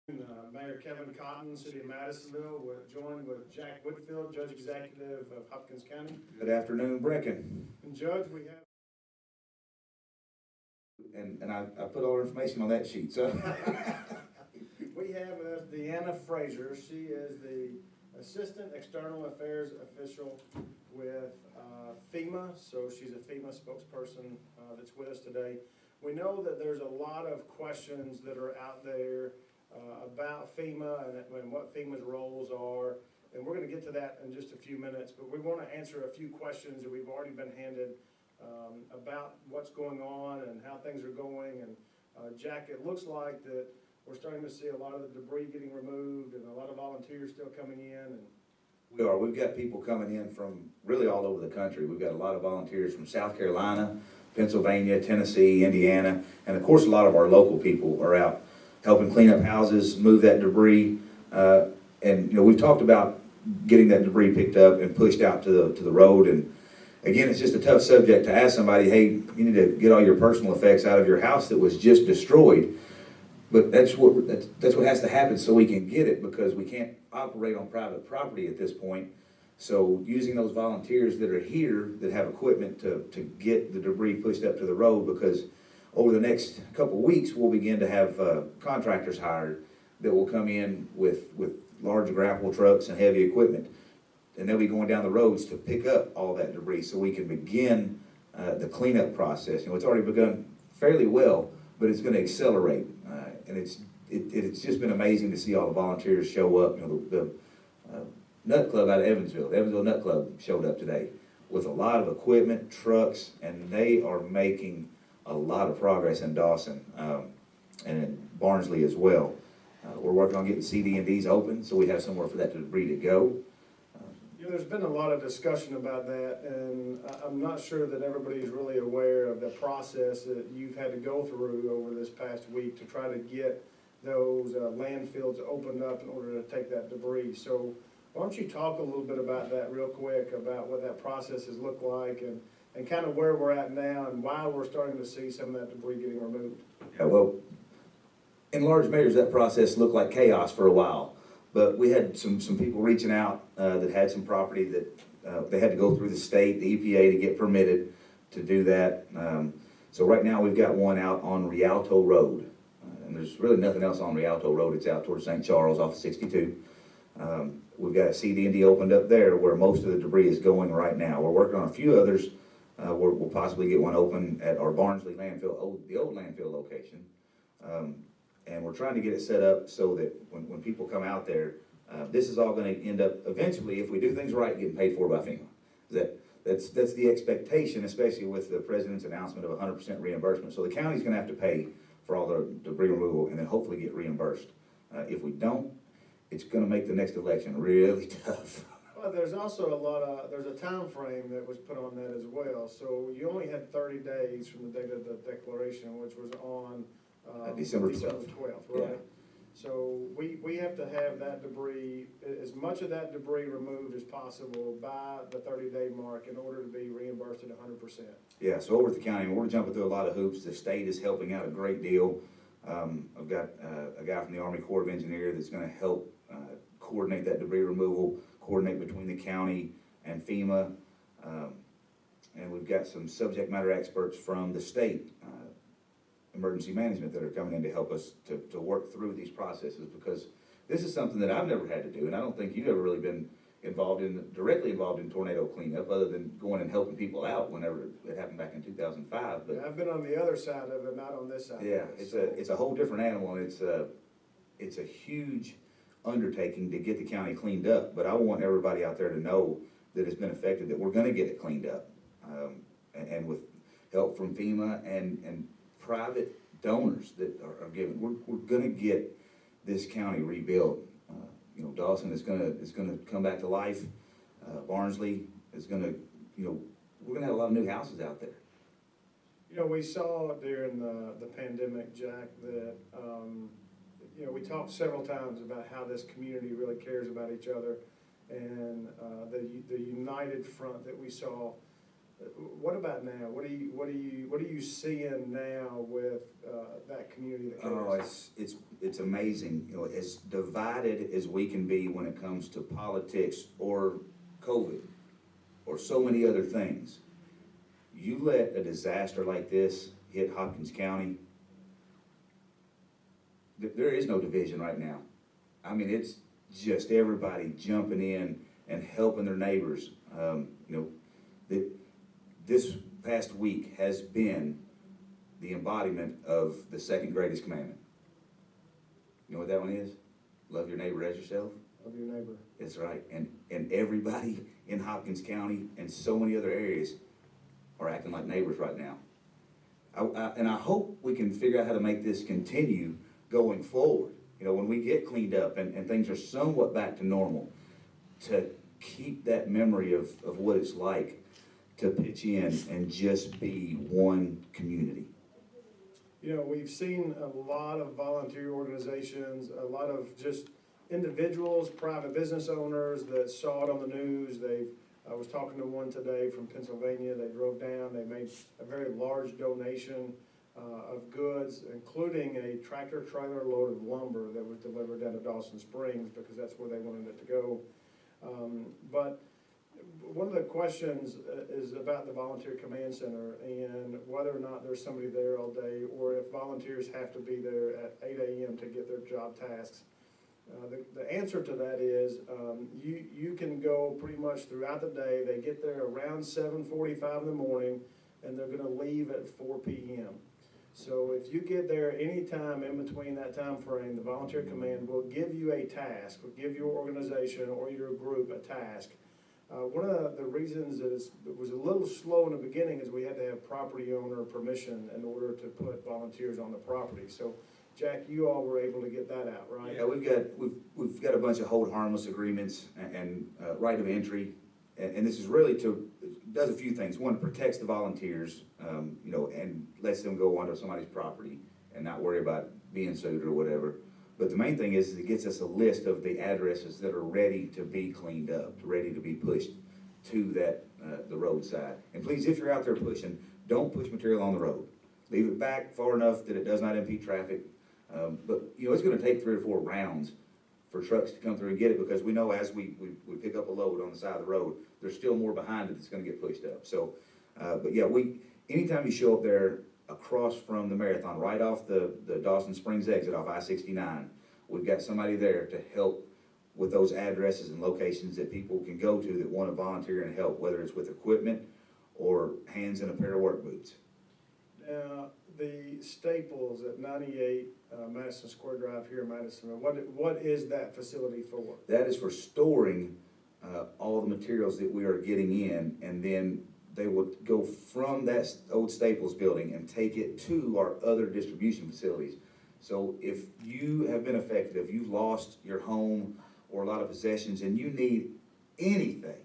Mayor Kevin Cotton, City of Madisonville, joined with Jack Whitfield, Judge Executive of Hopkins County. Good afternoon, Brecken. And Judge, we have... And I put all the information on that sheet, so. We have with us Deanna Frazier. She is the Assistant External Affairs Official with FEMA, so she's a FEMA spokesperson that's with us today. We know that there's a lot of questions that are out there about FEMA and what FEMA's roles are, and we're going to get to that in just a few minutes, but we want to answer a few questions that we've already been handed about what's going on and how things are going. And Jack, it looks like that we're starting to see a lot of the debris getting removed and a lot of volunteers still coming in. And We are. We've got people coming in from really all over the country. We've got a lot of volunteers from South Carolina, Pennsylvania, Tennessee, Indiana, and of course a lot of our local people are out helping clean up houses, move that debris, and we've talked about getting that debris picked up and pushed out to the road. And again, it's just a tough subject to ask somebody, hey, you need to get all your personal effects out of your house that was just destroyed. But that's what has to happen so we can get it, because we can't operate on private property at this point. So using those volunteers that are here that have equipment to get the debris pushed up to the road, because over the next couple of weeks we'll begin to have contractors hired that will come in with large grapple trucks and heavy equipment, and they'll be going down the roads to pick up all that debris so we can begin the cleanup process. It's already begun fairly well, but it's going to accelerate, and it's just been amazing to see all the volunteers show up. The Nut Club out of Evansville, the Evansville Nut Club showed up today with a lot of equipment, trucks, and they are making a lot of progress in Dawson and in Barnsley as well. We're working on getting CD&Ds open so we have somewhere for that debris to go. there's been a lot of discussion about that, and I'm not sure that everybody's really aware of the process that you've had to go through over this past week to try to get those landfills opened up in order to take that debris. So why don't you talk a little bit about that real quick, about what that process has looked like and kind of where we're at now and why we're starting to see some of that debris getting removed. Yeah, well, in large measures, that process looked like chaos for a while. But we had some people reaching out that had some property that they had to go through the state, the EPA, to get permitted to do that. So right now we've got one out on Rialto Road. And there's really nothing else on Rialto Road. It's out towards St. Charles off of 62. We've got a CD&D opened up there where most of the debris is going right now. We're working on a few others. We'll possibly get one open at our Barnsley landfill, the old landfill location. And we're trying to get it set up so that when people come out there, this is all going to end up eventually, if we do things right, getting paid for by FEMA. That's the expectation, especially with the president's announcement of 100% reimbursement. So the county's going to have to pay for all the debris removal and then hopefully get reimbursed. If we don't, it's going to make the next election really tough. Well, there's also there's a time frame that was put on that as well. So you only had 30 days from the date of the declaration, which was on December 12th, right? Yeah. So we have to have that debris, as much of that debris removed as possible by the 30-day mark in order to be reimbursed at 100%. Yeah, so over at the county, we're jumping through a lot of hoops. The state is helping out a great deal. I've got a guy from the Army Corps of Engineers that's going to help coordinate that debris removal, coordinate between the county and FEMA. And we've got some subject matter experts from the state emergency management that are coming in to help us to work through these processes, because this is something that I've never had to do, and I don't think you've ever really been directly involved in tornado cleanup, other than going and helping people out whenever it happened back in 2005. But yeah, I've been on the other side of it, not on this side. Yeah, it's a whole different animal, and it's a huge undertaking to get the county cleaned up. But I want everybody out there to know that it's been affected, that we're going to get it cleaned up, and with help from FEMA and private donors that are given, we're going to get this county rebuilt. Dawson is going to come back to life. Barnsley is going to, we're going to have a lot of new houses out there. We saw during the pandemic, Jack, that we talked several times about how this community really cares about each other, and the united front that we saw What about now? What are you seeing now with that community that Oh, cares? it's amazing, you know, as divided as we can be when it comes to politics or COVID or so many other things. You let a disaster like this hit Hopkins County, there is no division right now. I mean, it's just everybody jumping in and helping their neighbors. You know, this past week has been the embodiment of the second greatest commandment. You know what that one is? Love your neighbor as yourself. Of your neighbor. That's right. And everybody in Hopkins County and so many other areas are acting like neighbors right now. And I hope we can figure out how to make this continue going forward. You know, when we get cleaned up and things are somewhat back to normal, to keep that memory of what it's like to pitch in and just be one community. You know, we've seen a lot of volunteer organizations, a lot of just individuals, private business owners that saw it on the news. I was talking to one today from Pennsylvania. They drove down, they made a very large donation of goods, including a tractor trailer load of lumber that was delivered down to Dawson Springs because that's where they wanted it to go. But one of the questions is about the Volunteer Command Center and whether or not there's somebody there all day, or if volunteers have to be there at 8 a.m. to get their job tasks. The answer to that is you can go pretty much throughout the day. They get there around 7:45 in the morning, and they're going to leave at 4 p.m. So if you get there any time in between that time frame, the Volunteer Command will give you a task, will give your organization or your group a task. One of the reasons that it was a little slow in the beginning is we had to have property owner permission in order to put volunteers on the property. So, Jack, you all were able to get that out, right? Yeah, we've got a bunch of hold harmless agreements and right of entry, and this is really does a few things. One, protects the volunteers, you know, and lets them go onto somebody's property and not worry about being sued or whatever. But the main thing is it gets us a list of the addresses that are ready to be cleaned up, ready to be pushed to that the roadside. And please, if you're out there pushing, don't push material on the road. Leave it back far enough that it does not impede traffic. But you know, it's going to take 3 or 4 rounds for trucks to come through and get it, because we know as we pick up a load on the side of the road, there's still more behind it that's going to get pushed up. So, but yeah, anytime you show up there across from the marathon, right off the Dawson Springs exit off I-69, we've got somebody there to help with those addresses and locations that people can go to that want to volunteer and help, whether it's with equipment or hands in a pair of work boots. Now, the Staples at 98 Madison Square Drive here in Madison, what is that facility for? That is for storing all the materials that we are getting in, and then they will go from that old Staples building and take it to our other distribution facilities. So if you have been affected, if you've lost your home or a lot of possessions and you need anything,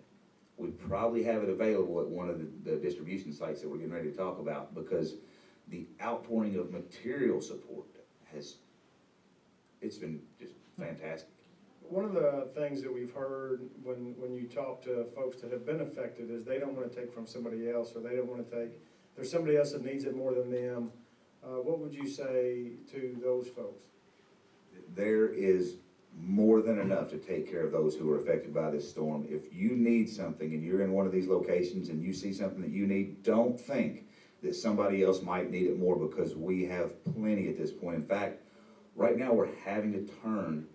we probably have it available at one of the distribution sites that we're getting ready to talk about, because the outpouring of material support it's been just fantastic. One of the things that we've heard when you talk to folks that have been affected is they don't want to take from somebody else, or they don't want to take, there's somebody else that needs it more than them. What would you say to those folks? There is more than enough to take care of those who are affected by this storm. If you need something and you're in one of these locations and you see something that you need, don't think that somebody else might need it more, because we have plenty at this point. In fact, right now we're having to turn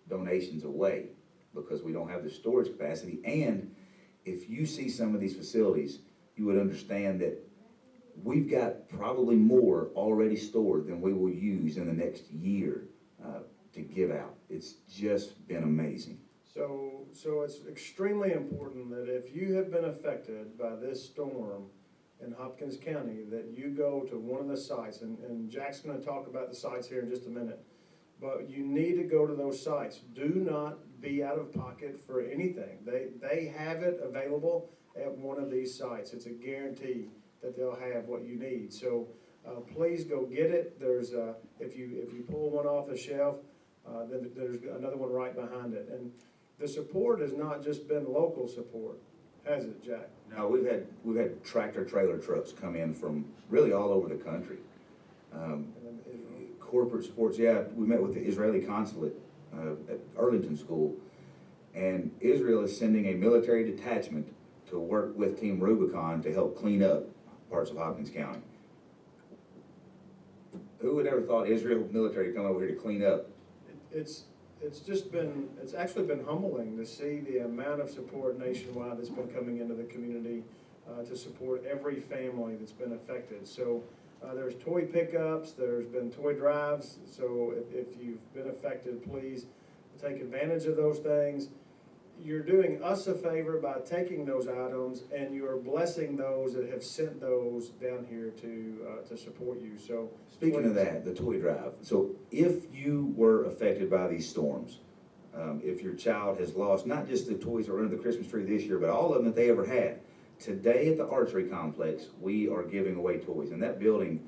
donations away because we don't have the storage capacity. And if you see some of these facilities, you would understand that we've got probably more already stored than we will use in the next year to give out. It's just been amazing. So it's extremely important that if you have been affected by this storm in Hopkins County, that you go to one of the sites, and Jack's going to talk about the sites here in just a minute, but you need to go to those sites. Do not be out of pocket for anything. They have it available at one of these sites. It's a guarantee that they'll have what you need. So please go get it. There's if you pull one off the shelf, then there's another one right behind it. And the support has not just been local support. has it, Jack? No, we've had tractor trailer trucks come in from really all over the country. And then Israel. Corporate sports, yeah, we met with the Israeli consulate at Arlington School, and Israel is sending a military detachment to work with Team Rubicon to help clean up parts of Hopkins County. Who would ever thought Israel military would come over here to clean up? It's actually been humbling to see the amount of support nationwide that's been coming into the community to support every family that's been affected. So there's toy pickups, there's been toy drives, so if you've been affected, please take advantage of those things. You're doing us a favor by taking those items, and you're blessing those that have sent those down here to support you. So Speaking of that, the toy drive. So if you were affected by these storms, if your child has lost not just the toys that are under the Christmas tree this year, but all of them that they ever had, today at the archery complex, we are giving away toys. And that building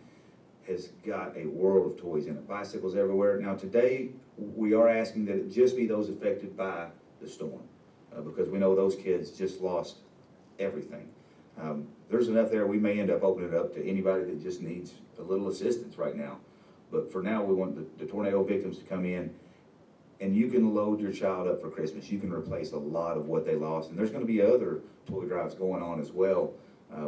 has got a world of toys in it, bicycles everywhere. Now today, we are asking that it just be those affected by the storm, because we know those kids just lost everything. There's enough there, we may end up opening it up to anybody that just needs a little assistance right now. But for now, we want the tornado victims to come in, and you can load your child up for Christmas. You can replace a lot of what they lost, and there's gonna be other toy drives going on as well,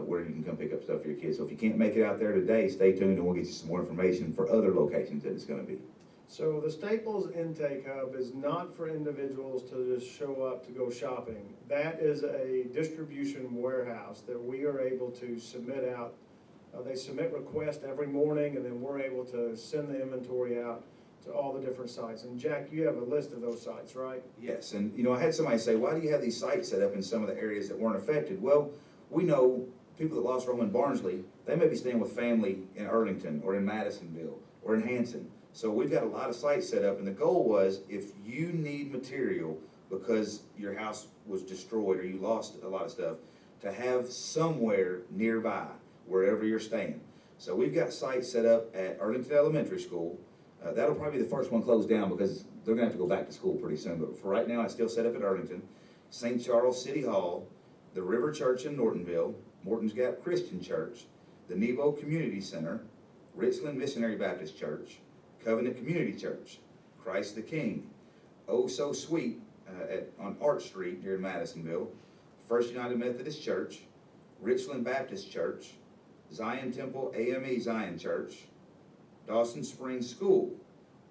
where you can come pick up stuff for your kids. So if you can't make it out there today, stay tuned and we'll get you some more information for other locations that it's gonna be. So the Staples Intake Hub is not for individuals to just show up to go shopping. That is a distribution warehouse that we are able to submit out. They submit requests every morning, and then we're able to send the inventory out to all the different sites. And Jack, you have a list of those sites, right? Yes, and you know, I had somebody say, why do you have these sites set up in some of the areas that weren't affected? Well, we know people that lost Rome in Barnsley, they may be staying with family in Arlington or in Madisonville or in Hanson. So we've got a lot of sites set up, and the goal was, if you need material because your house was destroyed or you lost a lot of stuff, to have somewhere nearby, wherever you're staying. So we've got sites set up at Arlington Elementary School. That'll probably be the first one closed down because they're gonna have to go back to school pretty soon. But for right now, it's still set up at Arlington. St. Charles City Hall, the River Church in Nortonville, Morton's Gap Christian Church, the Nebo Community Center, Richland Missionary Baptist Church, Covenant Community Church, Christ the King, Oh So Sweet on Arch Street here in Madisonville, First United Methodist Church, Richland Baptist Church, Zion Temple AME Zion Church, Dawson Springs School,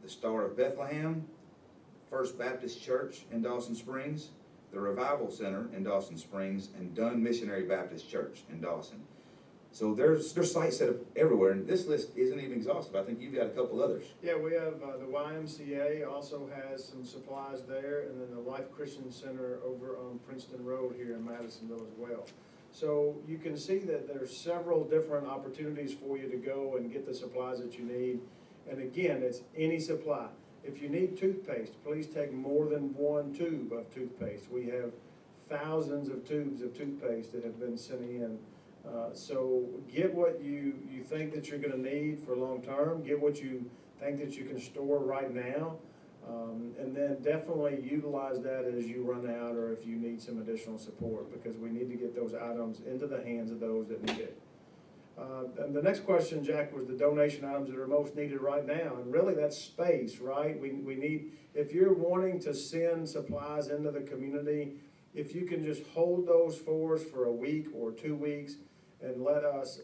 the Star of Bethlehem, First Baptist Church in Dawson Springs, the Revival Center in Dawson Springs, and Dunn Missionary Baptist Church in Dawson. So there's sites set up everywhere, and this list isn't even exhaustive. I think you've got a couple others. Yeah, we have the YMCA also has some supplies there, and then the Life Christian Center over on Princeton Road here in Madisonville as well. So you can see that there's several different opportunities for you to go and get the supplies that you need. And again, it's any supply. If you need toothpaste, please take more than one tube of toothpaste. We have thousands of tubes of toothpaste that have been sent in. So get what you think that you're gonna need for long term, get what you think that you can store right now, and then definitely utilize that as you run out or if you need some additional support, because we need to get those items into the hands of those that need it. And the next question, Jack, was the donation items that are most needed right now, and really that's space, right? We need, if you're wanting to send supplies into the community, if you can just hold those for us for a week or 2 weeks, and let us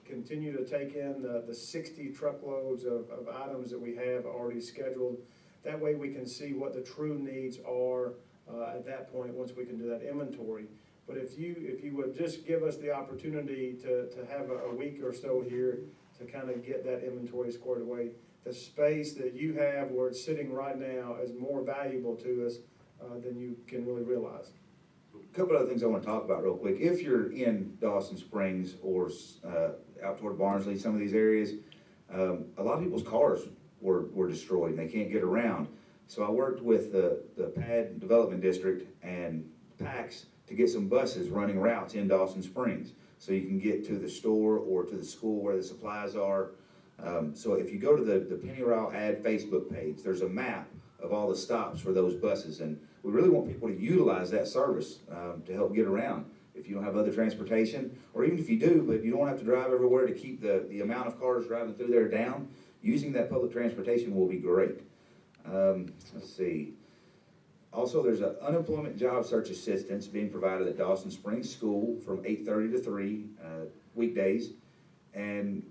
continue to take in the 60 truckloads of items that we have already scheduled. That way we can see what the true needs are at that point once we can do that inventory. But if you would just give us the opportunity to have a week or so here to kind of get that inventory squared away, the space that you have where it's sitting right now is more valuable to us than you can really realize. A couple other things I want to talk about real quick. If you're in Dawson Springs or out toward Barnsley, some of these areas, a lot of people's cars were destroyed and they can't get around. So I worked with the PAD Development District and PACS to get some buses running routes in Dawson Springs so you can get to the store or to the school where the supplies are. So if you go to the Penny Ryle Ad Facebook page, there's a map of all the stops for those buses, and we really want people to utilize that service to help get around. if you don't have other transportation, or even if you do, but you don't have to drive everywhere to keep the amount of cars driving through there down, using that public transportation will be great. Let's see. Also, there's an unemployment job search assistance being provided at Dawson Springs School from 8:30 to 3 weekdays. And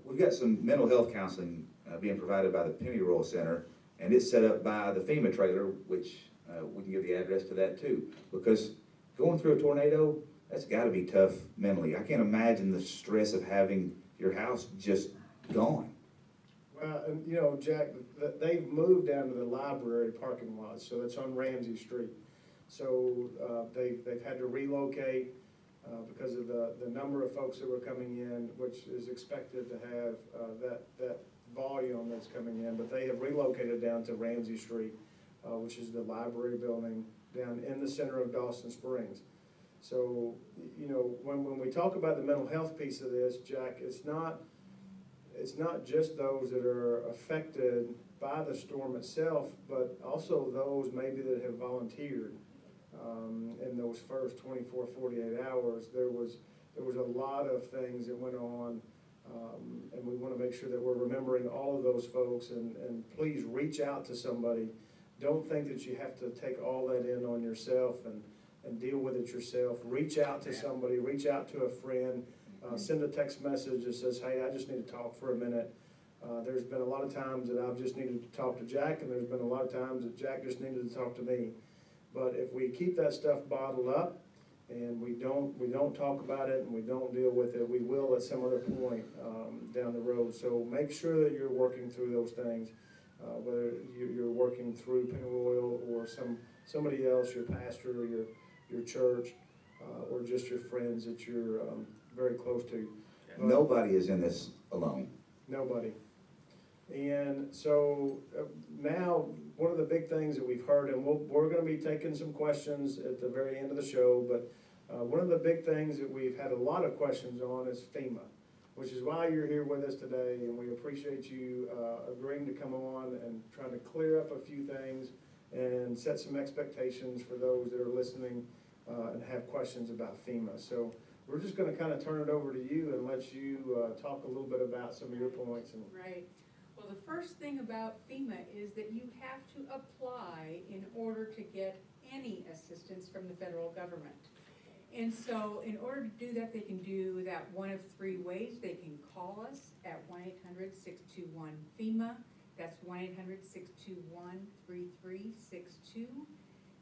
we've got some mental health counseling being provided by the Pennyroyal Center, and it's set up by the FEMA trailer, which we can give the address to that too. Because going through a tornado, that's got to be tough mentally. I can't imagine the stress of having your house just gone. Well, and you know, Jack, they've moved down to the library parking lot, so it's on Ramsey Street. So they've had to relocate because of the number of folks that were coming in, which is expected to have that volume that's coming in. But they have relocated down to Ramsey Street, which is the library building down in the center of Dawson Springs. So, you know, when we talk about the mental health piece of this, Jack, it's not just those that are affected by the storm itself, but also those maybe that have volunteered in those first 24, 48 hours. There was a lot of things that went on, and we want to make sure that we're remembering all of those folks, and please reach out to somebody. Don't think that you have to take all that in on yourself and deal with it yourself. Reach out to somebody, reach out to a friend. Send a text message that says, hey, I just need to talk for a minute. There's been a lot of times that I've just needed to talk to Jack, and there's been a lot of times that Jack just needed to talk to me. But if we keep that stuff bottled up and we don't talk about it and we don't deal with it, we will at some other point down the road. So make sure that you're working through those things, whether you're working through Pennyroyal or somebody else, your pastor or your church, or just your friends that you're very close to. Nobody is in this alone. Nobody. And so now, one of the big things that we've heard, and we're going to be taking some questions at the very end of the show, but one of the big things that we've had a lot of questions on is FEMA, which is why you're here with us today, and we appreciate you agreeing to come on and trying to clear up a few things and set some expectations for those that are listening and have questions about FEMA. So we're just going to kind of turn it over to you and let you talk a little bit about some of your points. Right. Well, the first thing about FEMA is that you have to apply in order to get any assistance from the federal government. And so in order to do that, they can do that one of three ways. They can call us at 1-800-621-FEMA. That's 1-800-621-3362.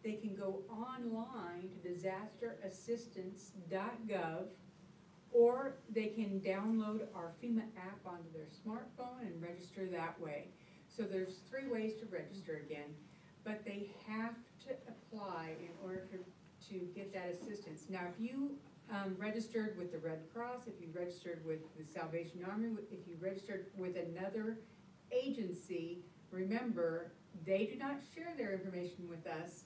They can go online to disasterassistance.gov, or they can download our FEMA app onto their smartphone and register that way. So there's three ways to register again, but they have to apply in order to get that assistance. Now, if you registered with the Red Cross, if you registered with the Salvation Army, if you registered with another agency, remember, they do not share their information with us.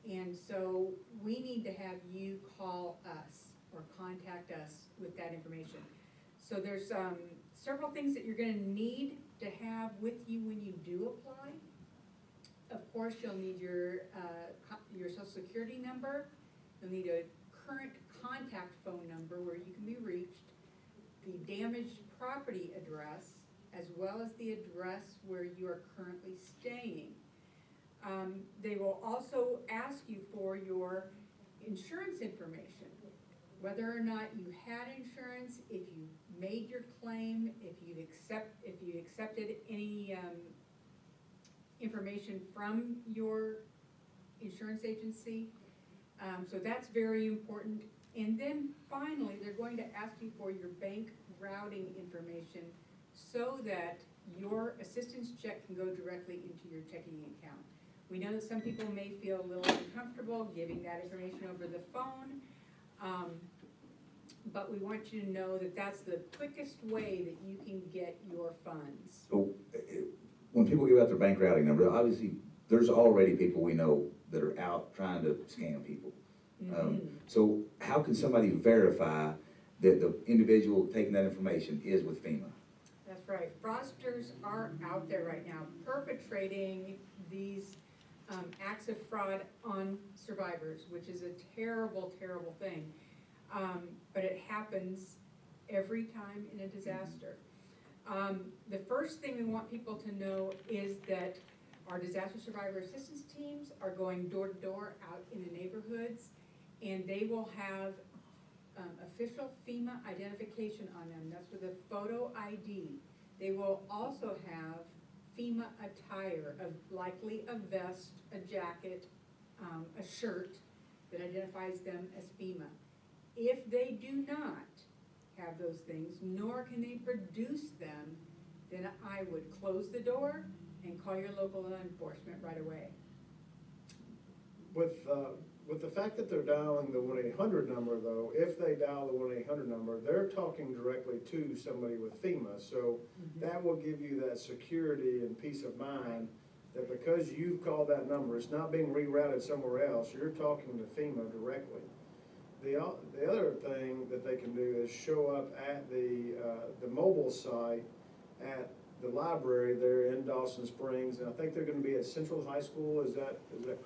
And so we need to have you call us or contact us with that information. So there's several things that you're going to need to have with you when you do apply. Of course, you'll need your Social Security number. You'll need a current contact phone number where you can be reached, the damaged property address, as well as the address where you are currently staying. They will also ask you for your insurance information, whether or not you had insurance, if you made your claim, if you accepted any information from your insurance agency. So that's very important. And then finally, they're going to ask you for your bank routing information so that your assistance check can go directly into your checking account. We know that some people may feel a little uncomfortable giving that information over the phone, but we want you to know that that's the quickest way that you can get your funds. So when people give out their bank routing number, obviously there's already people we know that are out trying to scam people. So how can somebody verify that the individual taking that information is with FEMA? That's right. Fraudsters are out there right now perpetrating these acts of fraud on survivors, which is a terrible, terrible thing. But it happens every time in a disaster. The first thing we want people to know is that our disaster survivor assistance teams are going door to door out in the neighborhoods, and they will have official FEMA identification on them. That's with a photo ID. They will also have FEMA attire, of likely a vest, a jacket, a shirt that identifies them as FEMA. If they do not have those things, nor can they produce them, then I would close the door and call your local law enforcement right away. With the fact that they're dialing the 1-800 number though, if they dial the 1-800 number, they're talking directly to somebody with FEMA. So that will give you that security and peace of mind that because you've called that number, it's not being rerouted somewhere else, you're talking to FEMA directly. The other thing that they can do is show up at the mobile site at the library there in Dawson Springs, and I think they're gonna be at Central High School, is that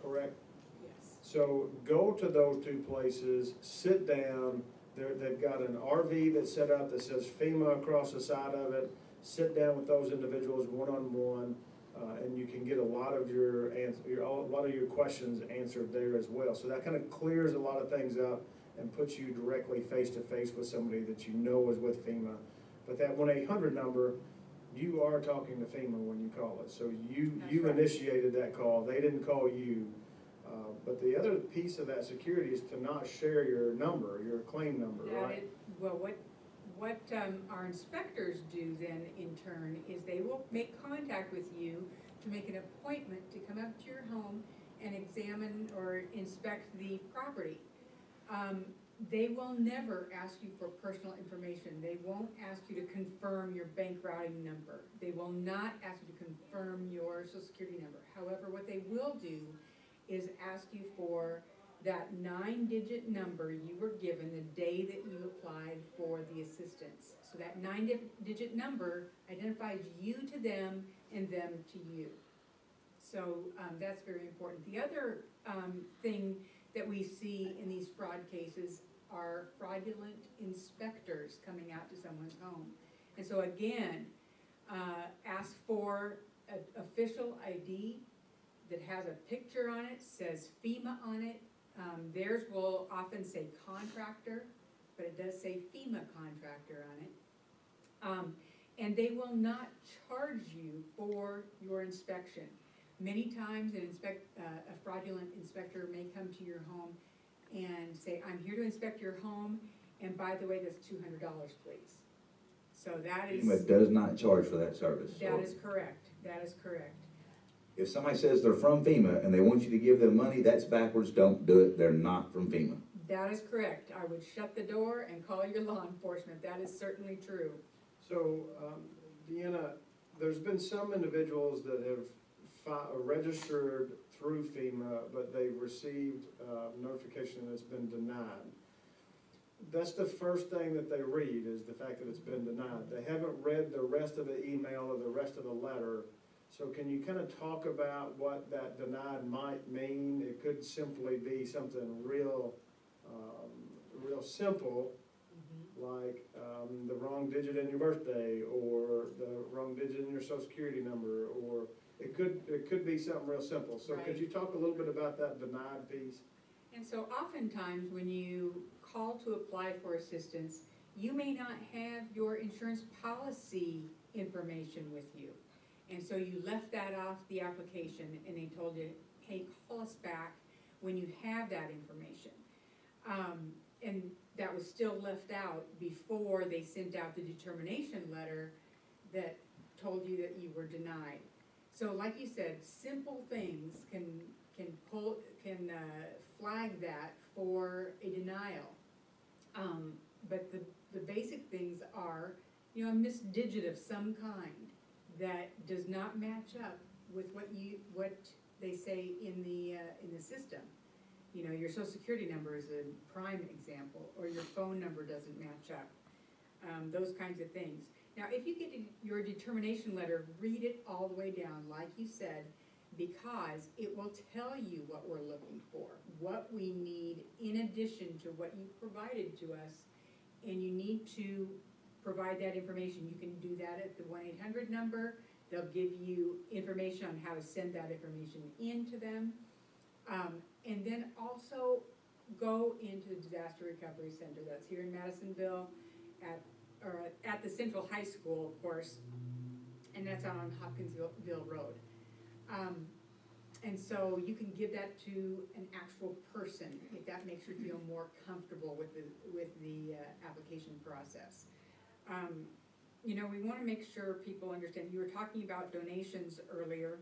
correct? Yes. So go to those two places, sit down, they've got an RV that's set up that says FEMA across the side of it, sit down with those individuals one-on-one, and you can get a lot of your questions answered there as well. So that kind of clears a lot of things up and puts you directly face-to-face with somebody that you know is with FEMA. But that 1-800 number, you are talking to FEMA when you call it. So you right. initiated that call, they didn't call you. But the other piece of that security is to not share your number, your claim number, right? Well, what our inspectors do then in turn is they will make contact with you to make an appointment to come up to your home and examine or inspect the property. They will never ask you for personal information. They won't ask you to confirm your bank routing number. They will not ask you to confirm your social security number. However, what they will do is ask you for that 9-digit number you were given the day that you applied for the assistance. So that 9-digit number identifies you to them and them to you. So that's very important. The other thing that we see in these fraud cases are fraudulent inspectors coming out to someone's home. And so again, ask for an official ID that has a picture on it, says FEMA on it. Theirs will often say contractor, but it does say FEMA contractor on it. And they will not charge you for your inspection. Many times a fraudulent inspector may come to your home and say, I'm here to inspect your home, and by the way, that's $200, please. So that is. FEMA does not charge for that service. That is correct, that is correct. If somebody says they're from FEMA and they want you to give them money, that's backwards, don't do it, they're not from FEMA. That is correct. I would shut the door and call your law enforcement. That is certainly true. So, Deanna, there's been some individuals that have registered through FEMA, but they've received notification that it's been denied. That's the first thing that they read, is the fact that it's been denied. They haven't read the rest of the email or the rest of the letter. So can you kind of talk about what that denied might mean? It could simply be something real simple, like the wrong digit in your birthday, or the wrong digit in your social security number, or it could be something real simple. So Right. Could you talk a little bit about that denied piece? And so oftentimes when you call to apply for assistance, you may not have your insurance policy information with you. And so you left that off the application and they told you, hey, call us back when you have that information. And that was still left out before they sent out the determination letter that told you that you were denied. So like you said, simple things can flag that for a denial. But the basic things are, a missed digit of some kind that does not match up with what they say in the system. Your social security number is a prime example, or your phone number doesn't match up. Those kinds of things. Now, if you get your determination letter, read it all the way down, like you said, because it will tell you what we're looking for, what we need in addition to what you provided to us, and you need to provide that information. You can do that at the 1-800 number. They'll give you information on how to send that information in to them. And then also go into the Disaster Recovery Center. That's here in Madisonville at the Central High School, of course, and that's out on Hopkinsville Road. And so you can give that to an actual person if that makes you feel more comfortable with the application process. You know, we want to make sure people understand. You were talking about donations earlier,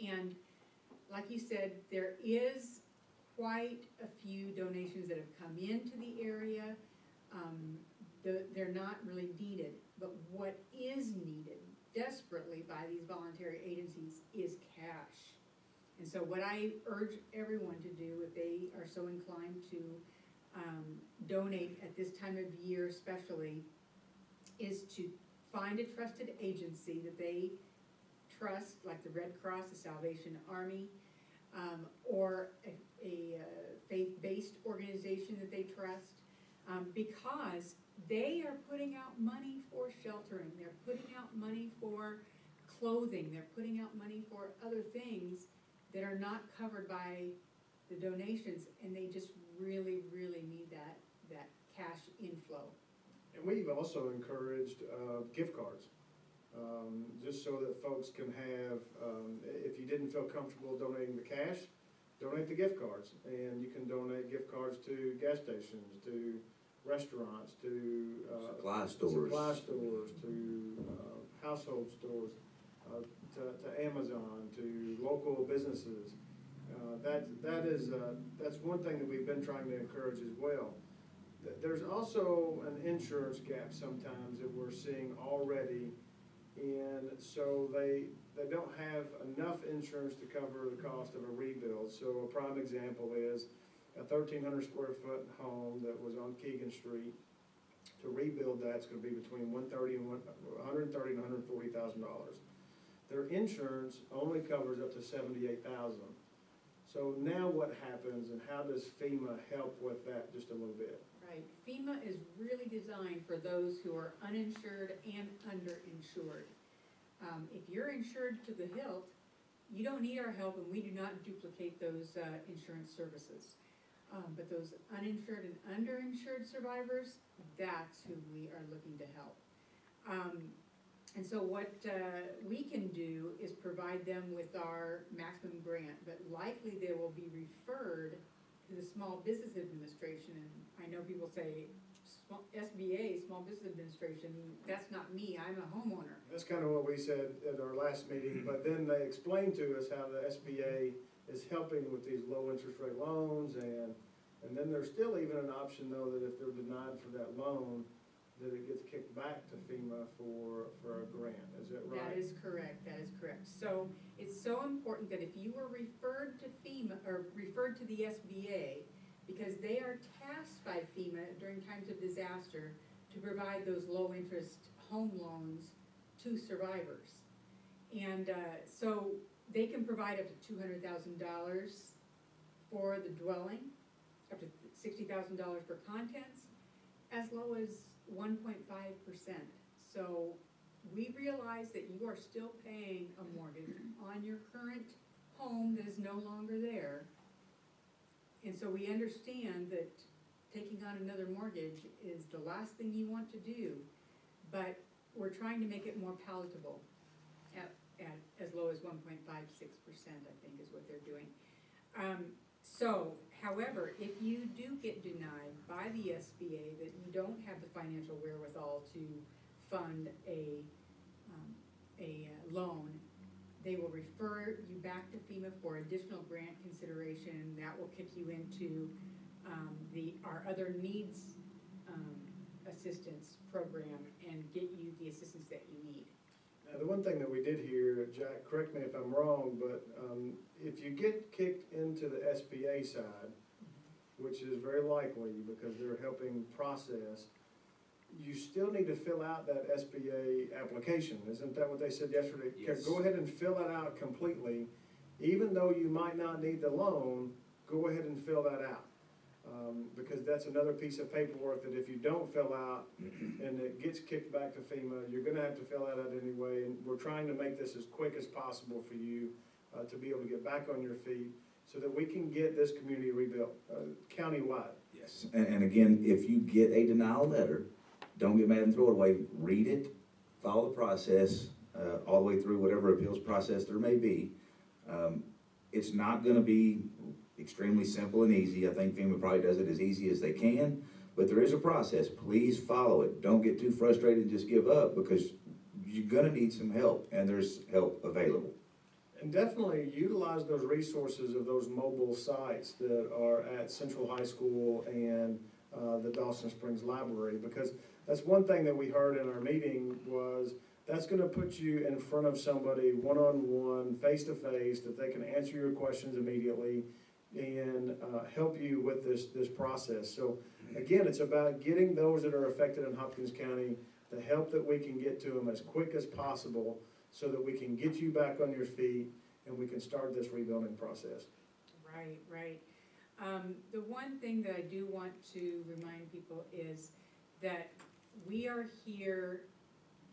and like you said, there is quite a few donations that have come into the area. They're not really needed, but what is needed desperately by these voluntary agencies is cash. And so what I urge everyone to do, if they are so inclined to donate at this time of year especially, is to find a trusted agency that they trust, like the Red Cross, the Salvation Army, or a faith-based organization that they trust, because they are putting out money for sheltering, they're putting out money for clothing, they're putting out money for other things that are not covered by the donations, and they just really, really need that cash inflow. And we've also encouraged gift cards, just so that folks can have, if you didn't feel comfortable donating the cash, donate the gift cards. And you can donate gift cards to gas stations, to restaurants, to Supply stores, to household stores, to Amazon, to local businesses. That's one thing that we've been trying to encourage as well. There's also an insurance gap sometimes that we're seeing already, and so they don't have enough insurance to cover the cost of a rebuild. So a prime example is a 1,300 square foot home that was on Keegan Street. To rebuild that's going to be between $130,000 and $140,000. Their insurance only covers up to $78,000. So now what happens, and how does FEMA help with that just a little bit? Right, FEMA is really designed for those who are uninsured and underinsured. If you're insured to the hilt, you don't need our help, and we do not duplicate those insurance services. But those uninsured and underinsured survivors, that's who we are looking to help. And so what we can do is provide them with our maximum grant, but likely they will be referred to the Small Business Administration. And I know people say, SBA, Small Business Administration, that's not me, I'm a homeowner. That's kind of what we said at our last meeting, but then they explained to us how the SBA is helping with these low interest rate loans, and then there's still even an option though that if they're denied for that loan, that it gets kicked back to FEMA for a grant. Is that right? That is correct, that is correct. So it's so important that if you were referred to FEMA, or referred to the SBA, because they are tasked by FEMA during times of disaster to provide those low interest home loans to survivors. And so they can provide up to $200,000 for the dwelling, up to $60,000 for contents, as low as 1.5%. So we realize that you are still paying a mortgage on your current home that is no longer there. And so we understand that taking on another mortgage is the last thing you want to do, but we're trying to make it more palatable at as low as 1.56%, I think is what they're doing. So, however, if you do get denied by the SBA that you don't have the financial wherewithal to fund a loan, they will refer you back to FEMA for additional grant consideration. That will kick you into our other needs assistance program and get you the assistance that you need. Now, the one thing that we did here, Jack, correct me if I'm wrong, but if you get kicked into the SBA side, which is very likely because they're helping process, you still need to fill out that SBA application. Isn't that what they said yesterday? Yes. Go ahead and fill that out completely. Even though you might not need the loan, go ahead and fill that out. Because that's another piece of paperwork that if you don't fill out and it gets kicked back to FEMA, you're gonna have to fill that out anyway. And we're trying to make this as quick as possible for you, to be able to get back on your feet so that we can get this community rebuilt, countywide. Yes, and again, if you get a denial letter, don't get mad and throw it away. Read it, follow the process, all the way through whatever appeals process there may be. It's not gonna be extremely simple and easy. I think FEMA probably does it as easy as they can, but there is a process. Please follow it. Don't get too frustrated and just give up, because you're gonna need some help, and there's help available. And definitely utilize those resources of those mobile sites that are at Central High School and the Dawson Springs Library, because that's one thing that we heard in our meeting was that's gonna put you in front of somebody one-on-one, face-to-face, that they can answer your questions immediately and help you with this process. So again, it's about getting those that are affected in Hopkins County the help that we can get to them as quick as possible, so that we can get you back on your feet and we can start this rebuilding process. Right, right. The one thing that I do want to remind people is that we are here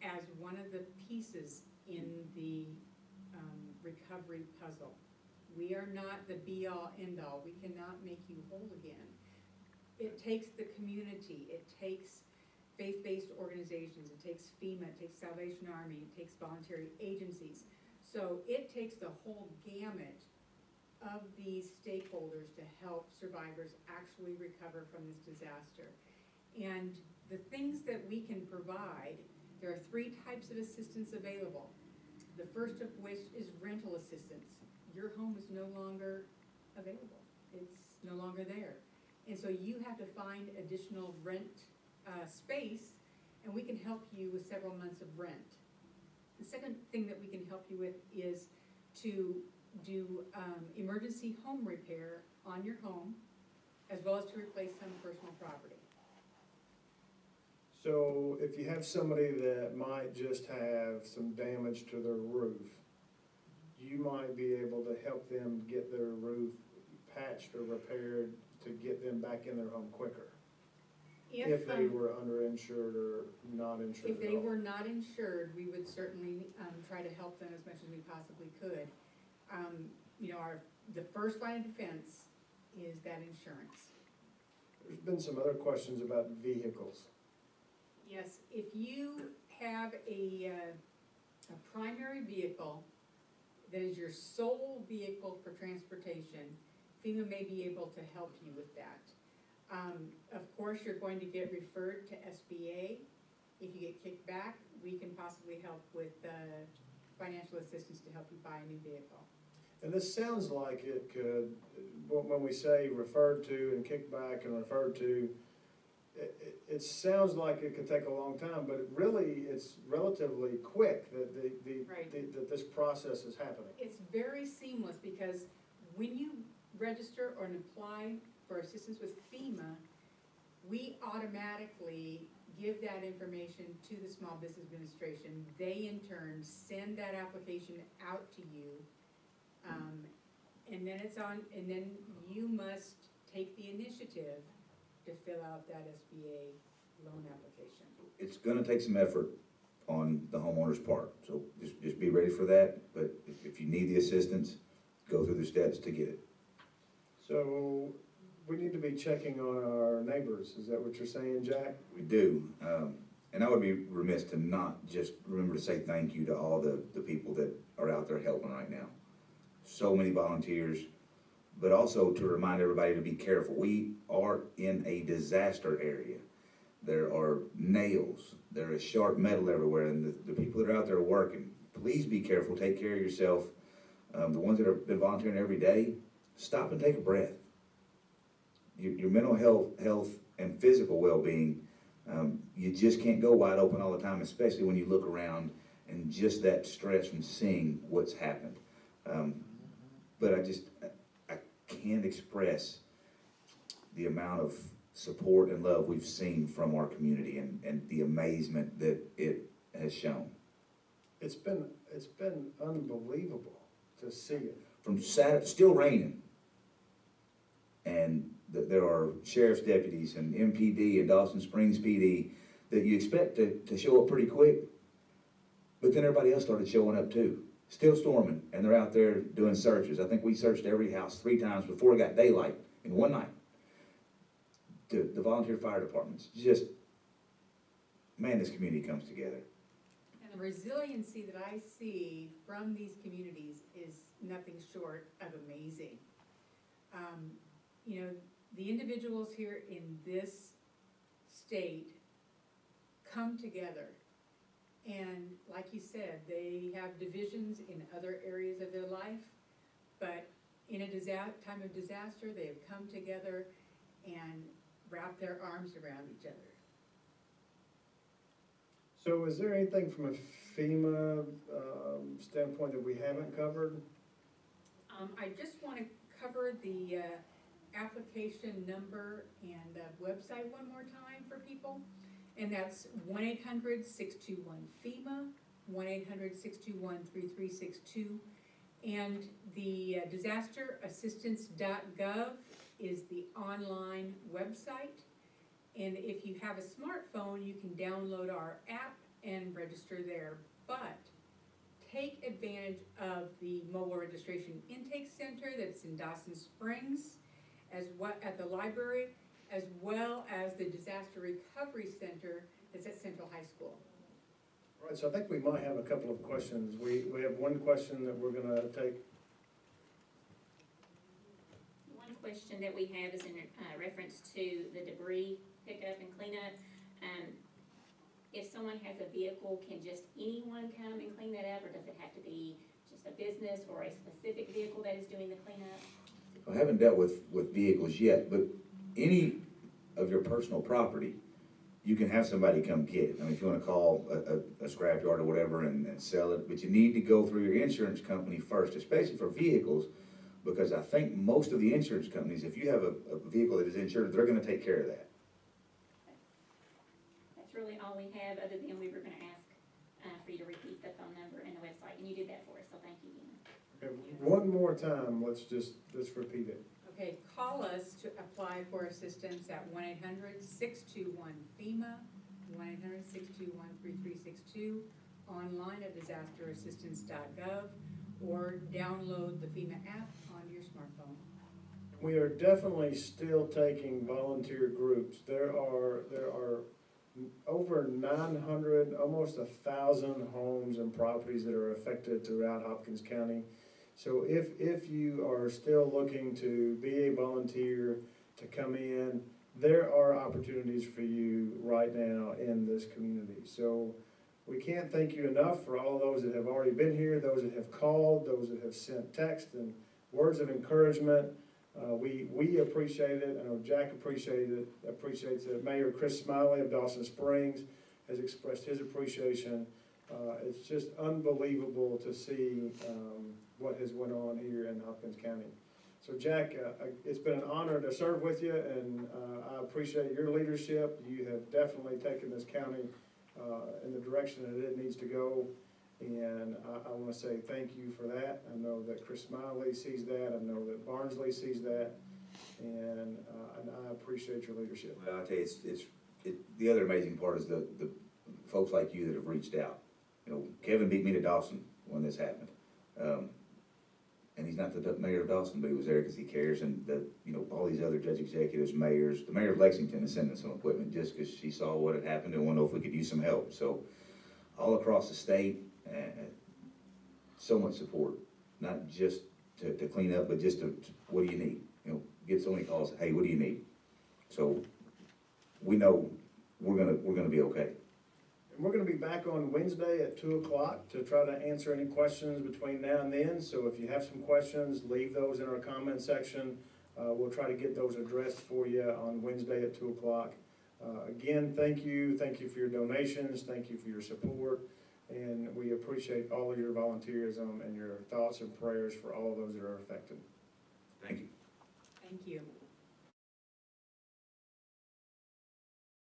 as one of the pieces in the recovery puzzle. We are not the be-all, end-all. We cannot make you whole again. It takes the community, it takes faith-based organizations, it takes FEMA, it takes Salvation Army, it takes voluntary agencies. So it takes the whole gamut of these stakeholders to help survivors actually recover from this disaster. And the things that we can provide, there are 3 types of assistance available. The first of which is rental assistance. Your home is no longer available. It's no longer there. And so you have to find additional rent space, and we can help you with several months of rent. The second thing that we can help you with is to do emergency home repair on your home, as well as to replace some personal property. So if you have somebody that might just have some damage to their roof, you might be able to help them get their roof patched or repaired to get them back in their home quicker. If they were underinsured or not insured If at they all. were not insured, we would certainly try to help them as much as we possibly could. You know, the first line of defense is that insurance. There's been some other questions about vehicles. Yes, if you have a primary vehicle that is your sole vehicle for transportation, FEMA may be able to help you with that. Of course, you're going to get referred to SBA. If you get kicked back, we can possibly help with financial assistance to help you buy a new vehicle. And this sounds like it could, when we say referred to and kicked back and referred to, it sounds like it could take a long time, but it's relatively quick that that this process is happening. It's very seamless, because when you register or apply for assistance with FEMA, we automatically give that information to the Small Business Administration. They in turn send that application out to you, and then you must take the initiative to fill out that SBA loan application. It's gonna take some effort on the homeowner's part, so just be ready for that, but if you need the assistance, go through the steps to get it. So we need to be checking on our neighbors. Is that what you're saying, Jack? We do, and I would be remiss to not just remember to say thank you to all the people that are out there helping right now. So many volunteers, but also to remind everybody to be careful. We are in a disaster area. There are nails, there is sharp metal everywhere, and the people that are out there working, please be careful, take care of yourself. The ones that have been volunteering every day, stop and take a breath. Your mental health and physical well-being, you just can't go wide open all the time, especially when you look around and just that stress from seeing what's happened. But I can't express the amount of support and love we've seen from our community and the amazement that it has shown. It's been unbelievable to see it. From Saturday, still raining. And there are sheriff's deputies and MPD and Dawson Springs PD that you expect to show up pretty quick. But then everybody else started showing up too. Still storming, and they're out there doing searches. I think we searched every house 3 times before it got daylight in one night. The volunteer fire departments, just, man, this community comes together. And the resiliency that I see from these communities is nothing short of amazing. You know, the individuals here in this state come together. And like you said, they have divisions in other areas of their life, but in a time of disaster, they have come together and wrapped their arms around each other. So is there anything from a FEMA standpoint that we haven't covered? I just want to cover the application number and website one more time for people. And that's 1-800-621-FEMA, 1-800-621-3362. And the disasterassistance.gov is the online website. And if you have a smartphone, you can download our app and register there. But take advantage of the mobile registration intake center that's in Dawson Springs, at the library, as well as the disaster recovery center that's at Central High School. All right, so I think we might have a couple of questions. We have one question that we're gonna take. One question that we have is in reference to the debris pickup and cleanup. If someone has a vehicle, can just anyone come and clean that up, or does it have to be just a business or a specific vehicle that is doing the cleanup? I haven't dealt with vehicles yet, but any of your personal property, you can have somebody come get it. I mean, if you want to call a scrapyard or whatever and sell it, but you need to go through your insurance company first, especially for vehicles, because I think most of the insurance companies, if you have a vehicle that is insured, they're going to take care of that. That's really all we have, other than we were going to ask for you to repeat the phone number and the website, and you did that for us, so thank you again. Okay, one more time, let's repeat it. Okay, call us to apply for assistance at 1-800-621-FEMA, 1-800-621-3362, online at disasterassistance.gov, or download the FEMA app onto your smartphone. We are definitely still taking volunteer groups. There are over 900, almost 1,000 homes and properties that are affected throughout Hopkins County. So if you are still looking to be a volunteer, to come in, there are opportunities for you right now in this community. So we can't thank you enough for all those that have already been here, those that have called, those that have sent text and words of encouragement. We appreciate it. I know Jack appreciates it. Mayor Chris Smiley of Dawson Springs has expressed his appreciation. It's just unbelievable to see what has went on here in Hopkins County. So Jack, it's been an honor to serve with you, and I appreciate your leadership. You have definitely taken this county in the direction that it needs to go, and I want to say thank you for that. I know that Chris Smiley sees that. I know that Barnsley sees that, and I appreciate your leadership. Well, I'll tell you, the other amazing part is the folks like you that have reached out. You know, Kevin beat me to Dawson when this happened. And he's not the mayor of Dawson, but he was there because he cares. And all these other judge executives, mayors, the mayor of Lexington is sending some equipment just because she saw what had happened and wanted to know if we could use some help. So all across the state, so much support, not just to clean up, but just what do you need? Get so many calls. Hey, what do you need? So we know we're gonna be okay. And we're going to be back on Wednesday at 2 o'clock to try to answer any questions between now and then. So if you have some questions, leave those in our comment section. We'll try to get those addressed for you on Wednesday at 2 o'clock. Again, thank you. Thank you for your donations. Thank you for your support. And we appreciate all of your volunteerism and your thoughts and prayers for all those that are affected. Thank you. Thank you.